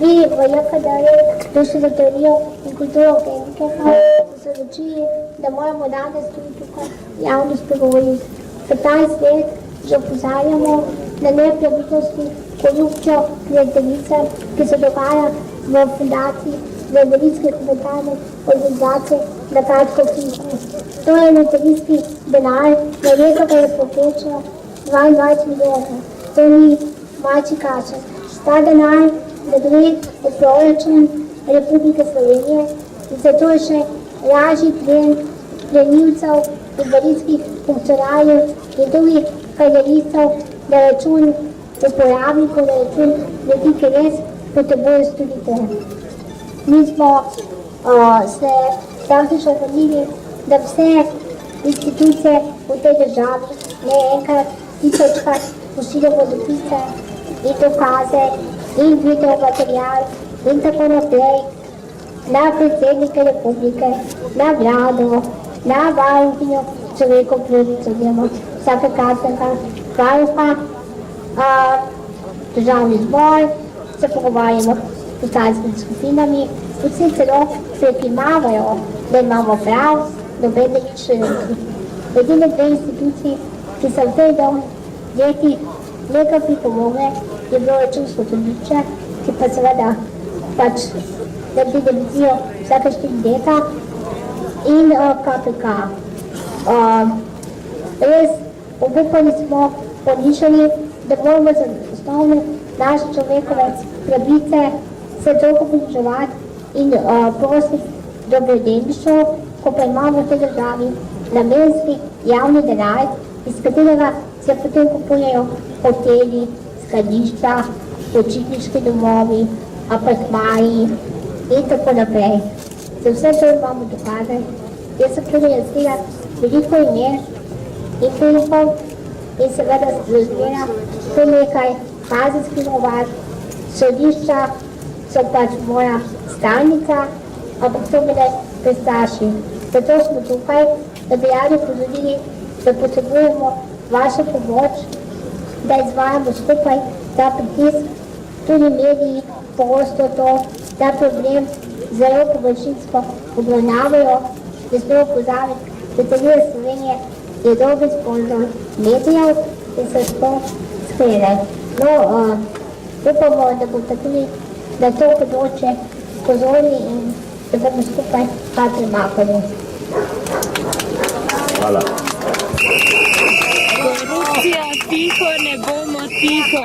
Vi v JKD-ju prišli za teorijo in kulturo genike, so se odločili, da moramo danes tudi tukaj javno spregovoriti. 15 let že opozarjamo na nepravilnosti, korupcijo, klientelice, ki se dogaja v fundaciji, v invalidske humanitarne organizacije na kratko fiku. To je klientelistični denar, na leto ga je povprečno 22 milijonov. To ni malči kašen. Ta denar ne gre v proračun Republike Slovenije in zato je še lažji plen plenilcev, invalidskih funkcionarjev in drugih karjeristov na račun uporabnikov, na račun ljudi, ki res potrebujejo storitev. Mi smo se praktično vrnili, da vse institucije v tej državi ne enkrat, tisočkrat pošiljamo dopise in dokaze in video material in tako naprej na predsednike republike, na vlado, na varuhinjo človekov pravic oziroma vsakokratnega varuha, državni zbor, se pogovarjamo s poslanskimi skupinami, vsi celo prekimavajo, da imamo prav, nobene nič ne rekli. Edine dve instituciji, ki so v tej letih nekaj pripomogle, je bilo Računsko sodišče, ki pa seveda pač naredi revizijo vsake 4 leta in KPK. Res obupani smo, ponižani, da moramo za osnovne naše človekove pravice se toliko poniževati in prositi dobrodelništvo, ko pa imamo v tej državi namenski javni denar, iz katerega se potem kupujejo hoteli, skladišča, počitniški domovi, apartmaji in tako naprej. Za vse to imamo dokaze. Jaz sem tudi razvila veliko imen in filmov in seveda razvila to nekaj kazenskih ovadb, sodišča so pač moja stalnica, ampak so bile prestaši. Zato smo tukaj, da bi radi pozorili, da potrebujemo vašo pomoč, da izvajamo skupaj ta pritisk, tudi mediji pogosto ta problem zelo površinsko obravnavajo, da smo pozaviti, da Televizija Slovenije je dober sponzor medijev in se to sklede. No, upamo, da boste tudi na to področje pozorni in da bomo skupaj kaj premakali. Hvala. Korupcija tiho, ne bomo tiho.